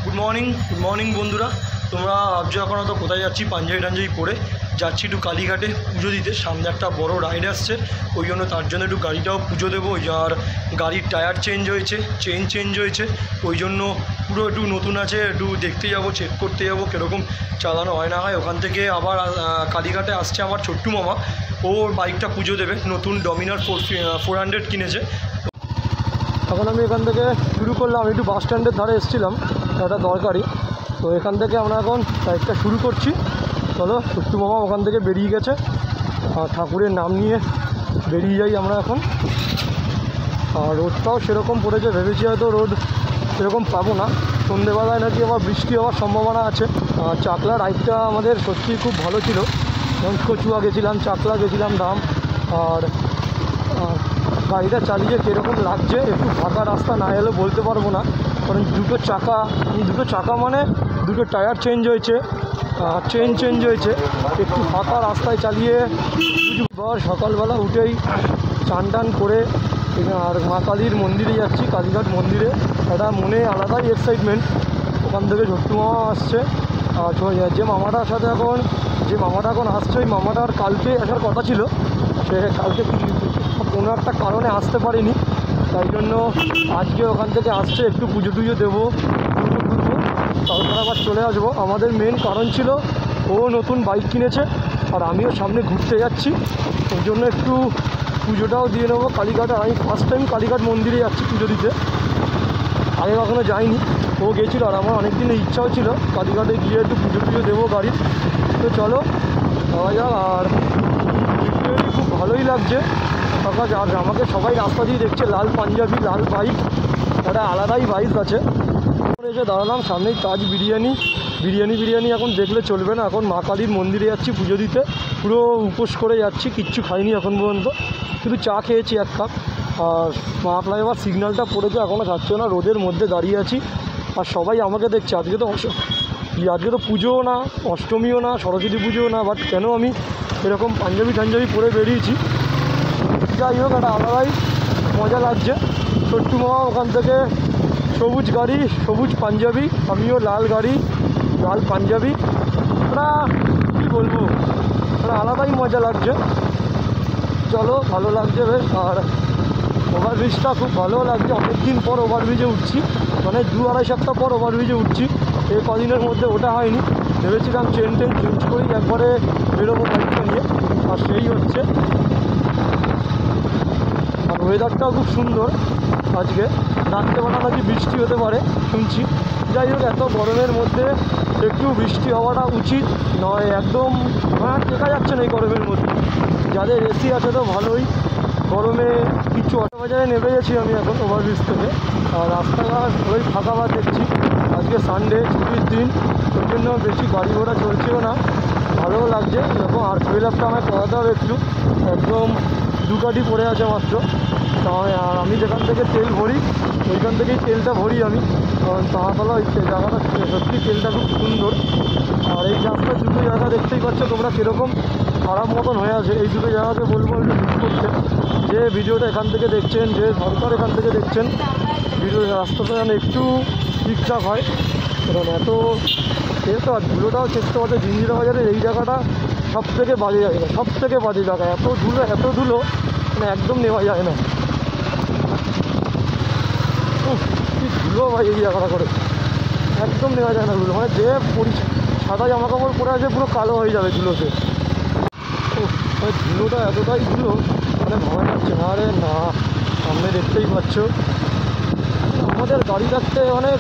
Good morning বন্ধুরা। তোমরা ভাবছো এখন তো কোথায় যাচ্ছি, পাঞ্জাবি পরে যাচ্ছি একটু কালীঘাটে পুজো দিতে। সামনে একটা বড় রাইড আসছে, ওই জন্য তার জন্য একটু গাড়িটাও পুজো দেবো। আর গাড়ির টায়ার চেঞ্জ হয়েছে, ওই জন্য পুরো একটু নতুন আছে, একটু দেখতে যাবো, চেক করতে যাবো কীরকম চালানো হয় না হয়। ওখান থেকে আবার কালীঘাটে আসছে আমার ছোট্টু মামা, ওর বাইকটা পুজো দেবে। নতুন ডমিনার 400 কিনেছে। এখন আমি এখান থেকে শুরু করলাম, একটু বাস স্ট্যান্ডের ধারে এসেছিলাম একটা দরকারি, তো এখান থেকে আমরা এখন বাইকটা শুরু করছি। চলো, ছোট্টু মামা ওখান থেকে বেরিয়ে গেছে, আর ঠাকুরের নাম নিয়ে বেরিয়ে যাই আমরা এখন। আর রোদটাও সেরকম পড়েছে, ভেবেছি হয়তো রোদ সেরকম পাবো না, সন্ধ্যেবেলায় নাকি আবার বৃষ্টি হওয়ার সম্ভাবনা আছে। চাকলা রাইডটা আমাদের সত্যিই খুব ভালো ছিল, যেমন কচুয়া গেছিলাম, চাকলা গেছিলাম ধাম। আর গাড়িটা চালিয়ে কীরকম লাগছে, একটু ফাঁকা রাস্তা না এলে বলতে পারবো না, কারণ দুটো চাকা মানে দুটো টায়ার চেঞ্জ হয়েছে, চেঞ্জ হয়েছে। একটু ফাঁকা রাস্তায় চালিয়ে সকালবেলা উঠেই চান করে আর মা কালীর মন্দিরে যাচ্ছি, কালীঘাট মন্দিরে। একটা মনে আলাদাই এক্সাইটমেন্ট। ওখান থেকে ছোট্টু মামা আসছে, আর যে মামাটার সাথে যে মামাটা এখন আসছে, ওই মামাটার কালকে আসার কথা ছিল, সে কালকে কোনো একটা কারণে আসতে পারিনি, তাই জন্য আজকে ওখান থেকে আসছে। একটু পুজো টুজো দেবো, তারপর আবার চলে আসবো। আমাদের মেন কারণ ছিল ও নতুন বাইক কিনেছে, আর আমিও সামনে ঘুরতে যাচ্ছি, ওই জন্য একটু পুজোটাও দিয়ে নেবো কালীঘাটে। আমি ফার্স্ট টাইম কালীঘাট মন্দিরে যাচ্ছি পুজো দিতে, আগে কখনো যাইনি। ও গেছিলো, আর আমার অনেক দিনের ইচ্ছাও ছিল কালীঘাটে গিয়ে একটু পুজো টুজো দেবো গাড়ির। তো চলো যাওয়া যাক। আর খুব ভালোই লাগছে ফাঁকা, আর আমাকে সবাই রাস্তা দিয়ে দেখছে, লাল পাঞ্জাবি, লাল বাইক, একটা আলাদাই বাইক আছে। এসে দাঁড়ালাম সামনেই তাজ বিরিয়ানি এখন দেখলে চলবে না, এখন মা কালীর মন্দিরে যাচ্ছি পুজো দিতে। পুরো উপোস করে যাচ্ছি, কিচ্ছু খাইনি এখন পর্যন্ত, শুধু চা খেয়েছি 1 কাপ। আর মা ফ্লাইওভার সিগন্যালটা পড়েছে, এখনও যাচ্ছে না, রোদের মধ্যে দাঁড়িয়ে আছি। আর সবাই আমাকে দেখছে। আজকে তো পুজোও না, অষ্টমীও না, সরস্বতী পুজোও না, বাট কেন আমি এরকম পাঞ্জাবি পরে বেরিয়েছি। যাই হোক, একটা আলাদাই মজা লাগছে। ছোট্টু মামা ওখান থেকে সবুজ গাড়ি, সবুজ পাঞ্জাবি, আমিও লাল গাড়ি, লাল পাঞ্জাবি। ওটা কী বলবো, ওটা আলাদাই মজা লাগছে। চলো, ভালো লাগছে বেশ। আর ওভারব্রিজটা খুব ভালো লাগছে, অনেকদিন পর ওভারব্রিজে উঠছি, মানে 2-2.5 সপ্তাহ পর ওভারব্রিজে উঠছি। এই কদিনের মধ্যে ওটা হয়নি, ভেবেছিলাম চেন চেঞ্জ করেই একবারে বেরোবো বাইকটা নিয়ে, আর সেই হচ্ছে। আর ওয়েদারটাও খুব সুন্দর আজকে, রাত্রেবেলা নাকি বৃষ্টি হতে পারে শুনছি। যাই হোক, এত গরমের মধ্যে একটু বৃষ্টি হওয়াটা উচিত নয়, একদম টেকা যাচ্ছে না এই গরমের মধ্যে। যাদের এসি আছে তো ভালোই, গরমে কিছু অটো বাজারে নেমে গেছি আমি এখন ওভারব্রিজ থেকে। আর রাস্তাঘাট ওই ফাঁকা দেখছি, আজকে সানডে, ছুটির দিন, ওই জন্য বেশি গাড়ি ঘোড়া চলছেও না, ভালোও লাগছে এরকম। আর ফুয়েল আপটা আমায় করাতে হবে একটু, একদম 2 গাড়ি পড়ে আছে মাত্র। আর আমি যেখান থেকে তেল ভরি, ওইখান থেকেই তেলটা ভরি আমি, কারণ তাহাতলা ওই জায়গাটা সত্যি তেলটা খুব সুন্দর। আর এই রাস্তায় 2টো জায়গা দেখতেই পাচ্ছ তোমরা কীরকম খারাপ মতন হয়ে আছে। এই 2টো জায়গাকে বলবো একটু ভিজিট করতে, যে ভিডিওটা এখান থেকে দেখছেন, যে সরকার এখান থেকে দেখছেন, রাস্তাটা যেন একটু ঠিকঠাক হয়, কারণ এত তেল তো। আর ধুলোটাও চেষ্টা করতে, জিঞ্জিরা বাজারের এই জায়গাটা সবথেকে বাজে জায়গা, এত ধুলো মানে একদম নেওয়া যায় না। কি ধুলো ভাই এই জায়গাটা করে, একদম নেওয়া যায় না ধুলো, মানে যে সাদা জামা কাপড় পরে আছে পুরো কালো হয়ে যাবে ধুলোতে। মানে ধুলোটা এতটাই ধুলো, মানে ভাবা যাচ্ছে না। আরে না, সামনে দেখতেই পাচ্ছ আমাদের গাড়ি থাকতে, মানে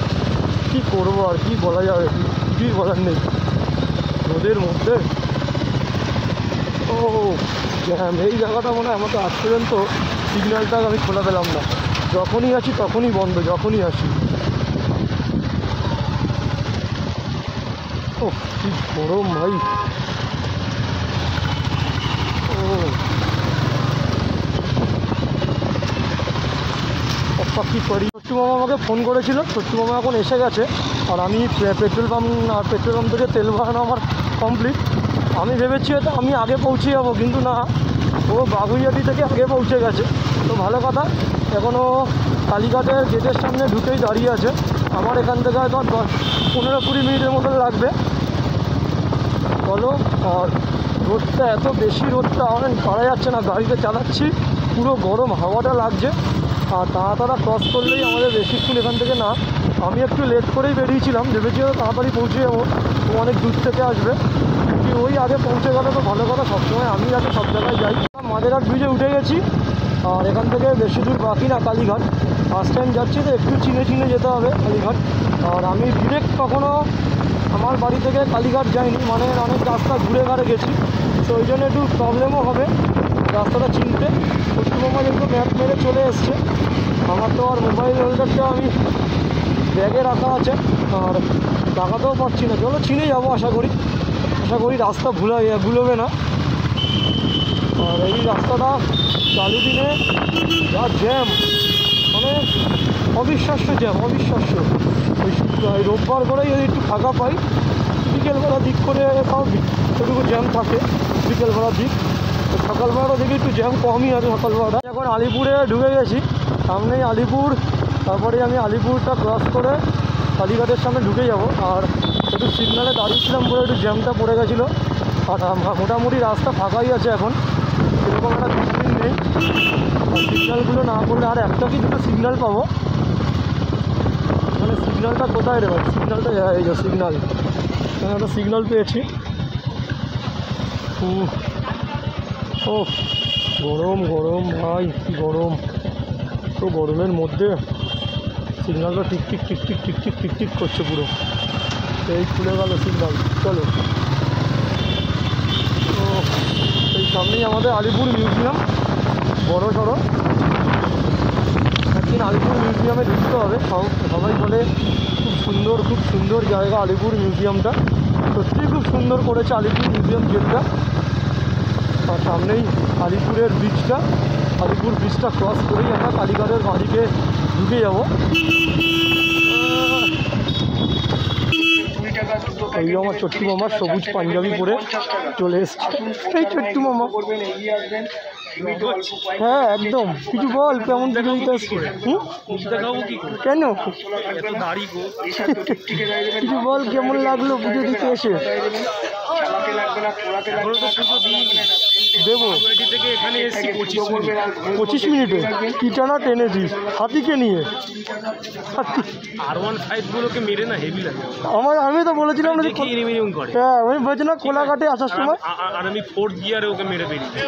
কী করবো আর কি বলা যাবে, কিছুই বলার নেই রোদের মধ্যে। ও জ্যাম, এই জায়গাটা মনে হয় আমাকে আজ পর্যন্ত সিগন্যালটা আমি খোলা পেলাম না, যখনই আছি তখনই বন্ধ, যখনই আসি। ও কি গরম ভাই। ও কী করি। ছোট্টু মামা আমাকে ফোন করেছিল, ছোট্টু মামা এখন এসে গেছে, আর আমি পেট্রোল পাম্প থেকে তেল ভরানো আমার কমপ্লিট। আমি ভেবেছি হয়তো আমি আগে পৌঁছে যাবো, কিন্তু না, ও বাগুইয়াটি থেকে আগে পৌঁছে গেছে। তো ভালো কথা, এখনও কালীঘাটের গেটের সামনে ঢুকেই দাঁড়িয়ে আছে। আমার এখান থেকে হয়তো 10-15-20 মিনিটের মতন লাগবে। চলো, আর রোদটা এত বেশি, রোদটা অনেক পারা যাচ্ছে না, গাড়িতে চালাচ্ছি পুরো গরম হাওয়াটা লাগছে। আর তাড়াতাড়া ক্রস করলেই আমাদের বেশিক্ষণ এখান থেকে না, আমি একটু লেট করেই বেরিয়েছিলাম, ভেবেছি তাড়াতাড়ি পৌঁছে যাবো, ও অনেক দূর থেকে আসবে, কি ওই আগে পৌঁছে গেলে তো ভালো কথা, সবসময় আমি আগে সব জায়গায় যাই। মাঝেরহাট ব্রিজে উঠে গেছি, আর এখান থেকে বেশি দূর বাকি না কালীঘাট, ফার্স্ট টাইম যাচ্ছি তো একটু চিনে চিনে যেতে হবে কালীঘাট। আর আমি ডিরেক্ট কখনও আমার বাড়ি থেকে কালীঘাট যাইনি, মানে অনেক রাস্তা ঘুরে ঘাড়ে গেছি, তো ওই জন্য একটু প্রবলেমও হবে রাস্তাটা চিনতে। পশ্চিমবঙ্গ যেহেতু ম্যাপ মেরে চলে এসছে, আমার তো আর মোবাইল হোল্ডারটা আমি ব্যাগে রাখা আছে, আর টাকাতেও পাচ্ছি না। চলো চিনে যাবো, আশা করি রাস্তা ভুলবে না। আর এই রাস্তাটা চালু দিনে যা জ্যাম, মানে অবিশ্বাস্য জ্যাম, অবিশ্বাস্য। ওই রোববার করেই যদি একটু ফাঁকা পাই, বিকেলবেলার দিক করে তাও সেটুকু জ্যাম থাকে, বিকেলবেলার দিক। সকালবেলাটা দেখি একটু জ্যাম কমই আছে সকালবেলাটা। এখন আলিপুরে ঢুকে গেছি, সামনেই আলিপুর, তারপরে আমি আলিপুরটা ক্রস করে কালীঘাটের সামনে ঢুকে যাব। আর একটু সিগনালে দাঁড়িয়েছিলাম বলে একটু জ্যামটা পড়ে গেছিলো, আর মোটামুটি রাস্তা ফাঁকাই আছে এখন, এরকম একটা বিল্ডিং নেই। সিগন্যালগুলো না করলে আর একটা কি দুটো সিগন্যাল পাবো, মানে সিগন্যালটা কোথায় রে ভাই, সিগন্যালটা এই যে সিগন্যাল, একটা সিগন্যাল পেয়েছি। ও গরম গরম ভাই, কী গরম, তো গরমের মধ্যে সিগন্যালটা টিকটিক করছে পুরো, এই খুলে গেল সিগন্যাল। চলো, তো এই সামনেই আমাদের আলিপুর মিউজিয়াম, বড় সড়ো, একদিন আলিপুর মিউজিয়ামে ঢুকতে হবে। সবাই বলে খুব সুন্দর জায়গা আলিপুর মিউজিয়ামটা, সত্যিই খুব সুন্দর করেছে আলিপুর মিউজিয়াম গেটটা। আর সামনেই আলিপুরের ব্রিজটা, আলিপুর ব্রিজটা ক্রস করেই আমরা কালীঘাটের বাড়িতে ঢুকে যাব। এই আমার ছোট্টু মামা সবুজ পাঞ্জাবি পরে চলে এসছে, এই ছোট্টু মামা। হ্যাঁ একদম, কিছু বল, কেমন পুজো দিতে আসছে? কেন কিছু বল, কেমন লাগলো পুজো দিতে এসে? দেবো এখানে এসেছি 25 মিনিটে, কি টানা টেনেছিস হাতিকে নিয়ে? R15 মেরে না হেভি লাগে আমি তো বলেছিলাম না, হ্যাঁ আমি বলছিলাম কোলাঘাটে আসার সময়, আর আমি 4th গিয়ারে ওকে মেরে বেরিয়েছি।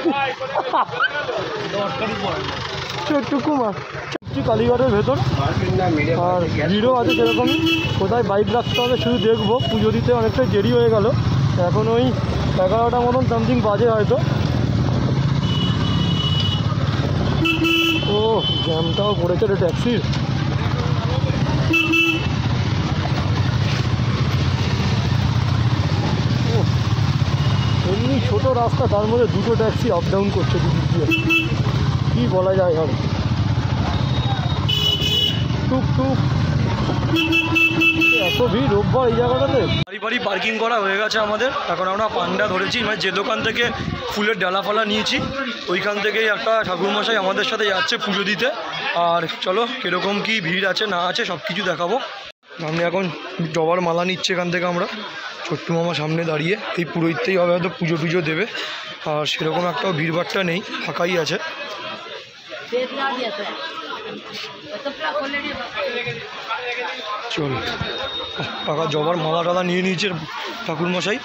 ছোট্টু কুমার কালীঘাটের ভেতর, আর ভিড়ও আছে সেরকমই। কোথায় বাইক রাখতে হবে শুধু দেখবো, পুজো দিতে অনেকটাই দেরি হয়ে গেল, এখন ওই 11টা মতন সামথিং বাজে হয়তো। ও জ্যামটাও পড়েছে রে ট্যাক্সির। এমনি ছোটো রাস্তা, তার মধ্যে দুটো ট্যাক্সি আপ ডাউন করছে দুদিক দিয়ে, কী বলা যায় আর। টুক এত ভিড় রোববার এই জায়গাটাতে। বাড়ি পার্কিং করা হয়ে গেছে আমাদের, এখন আমরা পান্ডা ধরেছি, মানে যে দোকান থেকে ফুলের ডালাফালা নিয়েছি ওইখান থেকেই একটা ঠাকুরমশাই আমাদের সাথে যাচ্ছে পুজো দিতে। আর চলো কীরকম কী ভিড় আছে না আছে সব কিছু দেখাবো। সামনে এখন জবার মালা নিচ্ছে এখান থেকে আমরা, ছোট্টু মামা সামনে দাঁড়িয়ে, এই পুরোহিতই হবে হয়তো পুজো টুজো দেবে। আর সেরকম একটাও ভিড়ভাড়টা নেই, ফাঁকাই আছে। চল, টাকা জবার মালা টালা নিয়ে নিয়েছে ঠাকুরমশাই।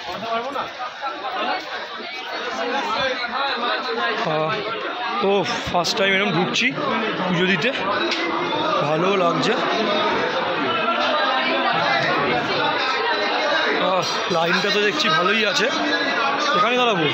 ও ফার্স্ট টাইম এরকম ঢুকছি পুজো দিতে, ভালো লাগছে। লাইনটা তো দেখছি ভালোই আছে, এখানে দাঁড়াবো।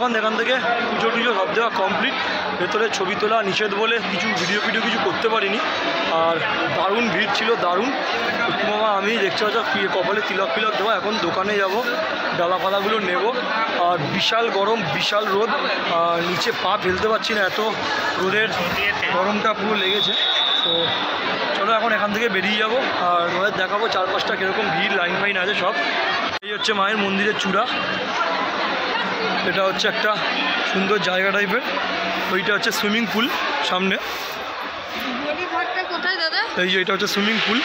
দোকান, এখান থেকে পুজো টুজো সব দেওয়া কমপ্লিট। ভেতরে ছবি তোলা নিষেধ বলে কিছু ভিডিও কিছু করতে পারিনি। আর দারুণ ভিড় ছিল, দারুণ। মামা আমি দেখতে পাচ্ছি কপালে তিলক ফিলক দেবো, এখন দোকানে যাব, ডালা ফালাগুলো নেব। আর বিশাল গরম, বিশাল রোদ, আর নিচে পা ফেলতে পারছি না, এত রোদের গরমটা পুরো লেগেছে। তো চলো এখন এখান থেকে বেরিয়ে যাব, আর ওদের দেখাবো চারপাশটা কীরকম ভিড়, লাইন ফাইন আছে সব। এই হচ্ছে মায়ের মন্দিরের চূড়া, এটা হচ্ছে একটা সুন্দর জায়গা টাইপের। ওইটা হচ্ছে সুইমিং পুল সামনে, এই যে এটা হচ্ছে সুইমিং পুল।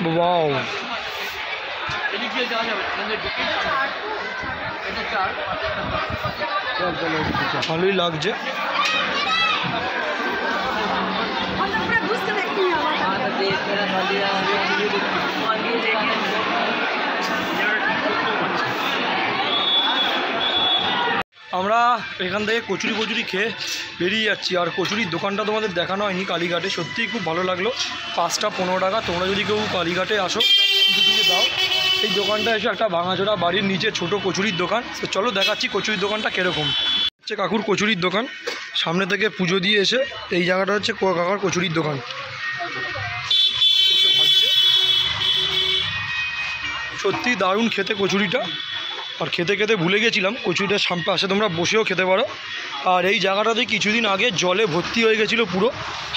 ওয়াও, ভালোই লাগছে। আমরা এখান থেকে কচুরি খেয়ে বেরিয়ে যাচ্ছি। আর কচুরির দোকানটা তোমাদের দেখানো হয়নি কালীঘাটে, সত্যিই খুব ভালো লাগলো। 5টা 15 টাকা। তোমরা যদি কেউ কালীঘাটে আসো দুটোকে দাও। এই দোকানটা এসে একটা ভাঙাচোরা বাড়ির নিচে ছোট কচুরির দোকান। তো চলো দেখাচ্ছি কচুরির দোকানটা কীরকম। হচ্ছে কাকুর কচুরির দোকান, সামনে থেকে পুজো দিয়ে এসে এই জায়গাটা হচ্ছে কাকার কচুরির দোকান। সত্যি দারুণ খেতে কচুরিটা। আর খেতে ভুলে গেছিলাম, কচুরিটার পাশে তোমরা বসেও খেতে পারো। আর এই জায়গাটাতে কিছুদিন আগে জলে ভর্তি হয়ে গেছিলো, পুরো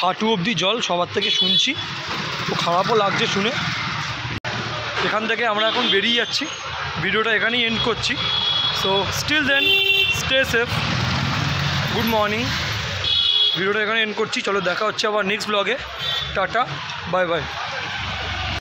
হাঁটু অবধি জল, সবার থেকে শুনছি। তো খারাপও লাগছে শুনে। এখান থেকে আমরা এখন বেরিয়ে যাচ্ছি, ভিডিওটা এখানেই এন্ড করছি। So still then stay safe, good morning. ভিডিওটা এখানে এন্ড করছি, চলো দেখা হচ্ছে আবার নেক্সট ব্লগে। Tata, bye bye.